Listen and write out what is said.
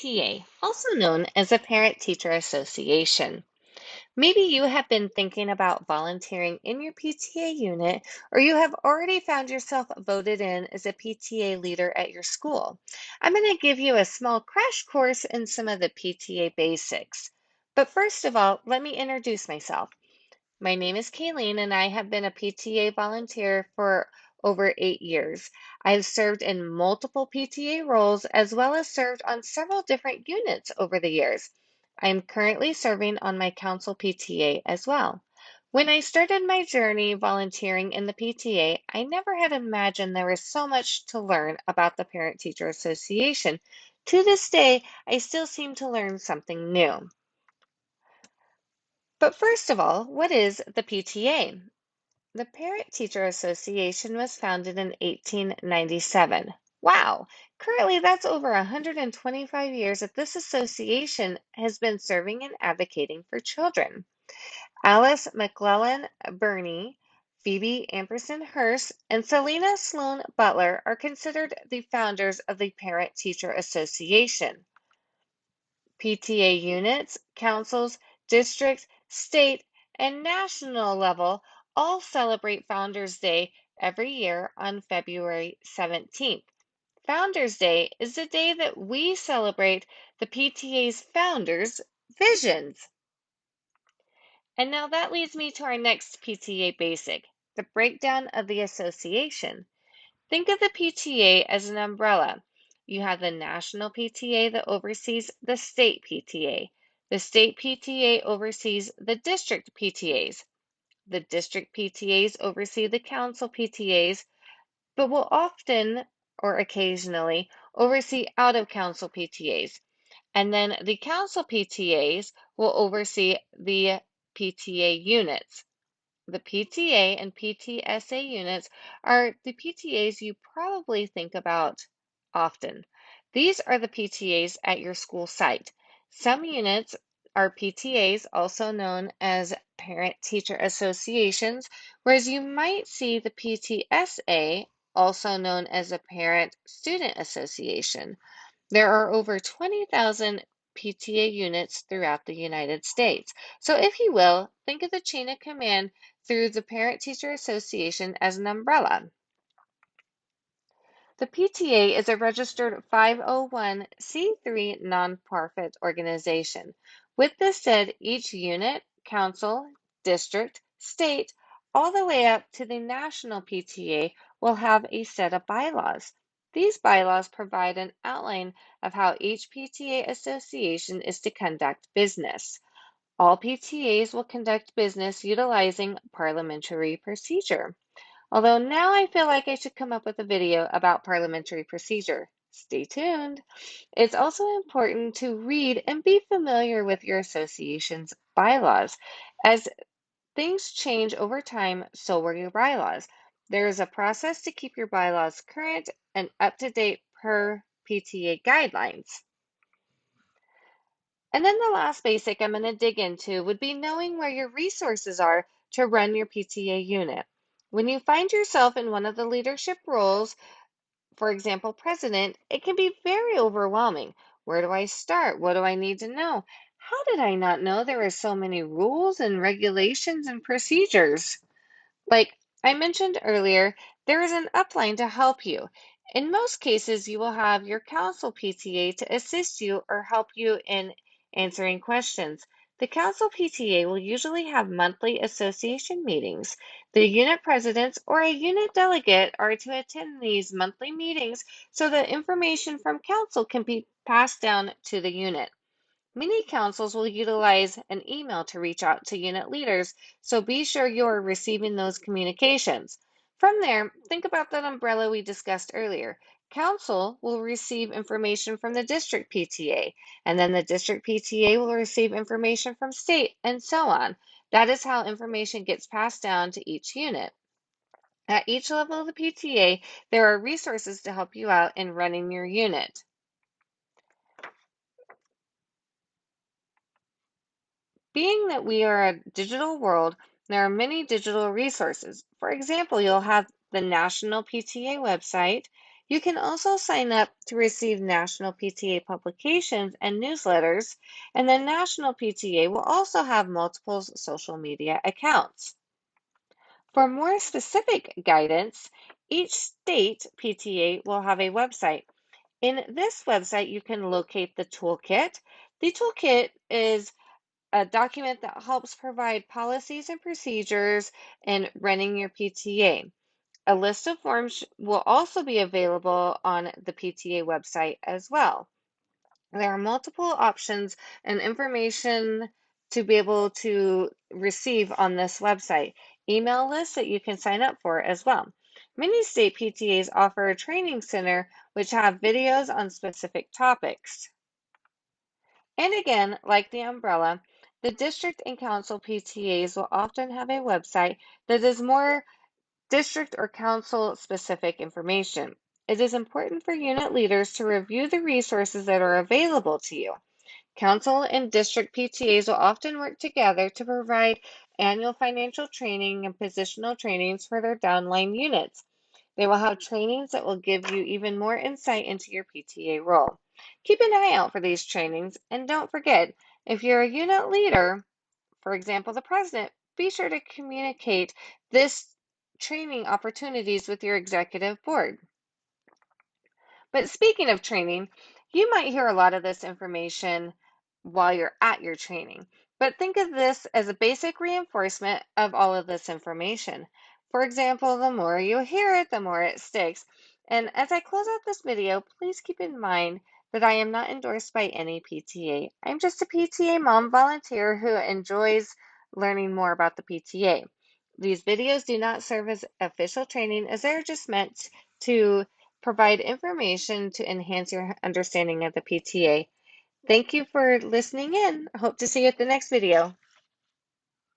PTA, also known as a Parent-Teacher Association. Maybe you have been thinking about volunteering in your PTA unit, or you have already found yourself voted in as a PTA leader at your school. I'm going to give you a small crash course in some of the PTA basics. But first of all, let me introduce myself. My name is Kayleen, and I have been a PTA volunteer for over 8 years. I've served in multiple PTA roles as well as served on several different units over the years. I am currently serving on my council PTA as well. When I started my journey volunteering in the PTA, I never had imagined there was so much to learn about the Parent Teacher Association. To this day, I still seem to learn something new. But first of all, what is the PTA? The Parent Teacher Association was founded in 1897. Wow! Currently, that's over 125 years that this association has been serving and advocating for children. Alice McClellan Burney, Phoebe Amberson Hearst, and Selena Sloan Butler are considered the founders of the Parent Teacher Association. PTA units, councils, district, state, and national level all celebrate Founders Day every year on February 17th. Founders Day is the day that we celebrate the PTA's founders' visions. And now that leads me to our next PTA basic, the breakdown of the association. Think of the PTA as an umbrella. You have the national PTA that oversees the state PTA. The state PTA oversees the district PTAs. The district PTAs oversee the council PTAs, but will often or occasionally oversee out of council PTAs. And then the council PTAs will oversee the PTA units. The PTA and PTSA units are the PTAs you probably think about often. These are the PTAs at your school site. Some units are PTAs, also known as Parent-Teacher Associations, whereas you might see the PTSA, also known as a Parent-Student Association. There are over 20,000 PTA units throughout the United States. So if you will, think of the chain of command through the Parent-Teacher Association as an umbrella. The PTA is a registered 501(c)(3) nonprofit organization. With this said, each unit, council, district, state, all the way up to the national PTA will have a set of bylaws. These bylaws provide an outline of how each PTA association is to conduct business. All PTAs will conduct business utilizing parliamentary procedure. Although now I feel like I should come up with a video about parliamentary procedure. Stay tuned. It's also important to read and be familiar with your association's bylaws. As things change over time, so will your bylaws. There is a process to keep your bylaws current and up to date per PTA guidelines. And then the last basic I'm going to dig into would be knowing where your resources are to run your PTA unit. When you find yourself in one of the leadership roles, for example, president, it can be very overwhelming. Where do I start? What do I need to know? How did I not know there are so many rules and regulations and procedures? Like I mentioned earlier, there is an upline to help you. In most cases, you will have your council PTA to assist you or help you in answering questions. The council PTA will usually have monthly association meetings. The unit presidents or a unit delegate are to attend these monthly meetings so that information from council can be passed down to the unit. Many councils will utilize an email to reach out to unit leaders, so be sure you are receiving those communications. From there, think about that umbrella we discussed earlier. Council will receive information from the district PTA, and then the district PTA will receive information from state, and so on. That is how information gets passed down to each unit. At each level of the PTA, there are resources to help you out in running your unit. Being that we are a digital world, there are many digital resources. For example, you'll have the National PTA website, You can also sign up to receive national PTA publications and newsletters, and the national PTA will also have multiple social media accounts. For more specific guidance, each state PTA will have a website. In this website, you can locate the toolkit. The toolkit is a document that helps provide policies and procedures in running your PTA. A list of forms will also be available on the PTA website as well. There are multiple options and information to be able to receive on this website. Email lists that you can sign up for as well. Many state PTAs offer a training center which have videos on specific topics. And again, like the umbrella, the district and council PTAs will often have a website that is more district or council specific information. It is important for unit leaders to review the resources that are available to you. Council and district PTAs will often work together to provide annual financial training and positional trainings for their downline units. They will have trainings that will give you even more insight into your PTA role. Keep an eye out for these trainings, and don't forget, if you're a unit leader, for example, the president, be sure to communicate this training opportunities with your executive board. But speaking of training, you might hear a lot of this information while you're at your training, but think of this as a basic reinforcement of all of this information. For example, the more you hear it, the more it sticks. And as I close out this video, please keep in mind that I am not endorsed by any PTA. I'm just a PTA mom volunteer who enjoys learning more about the PTA. These videos do not serve as official training as they're just meant to provide information to enhance your understanding of the PTA. Thank you for listening in. I hope to see you at the next video.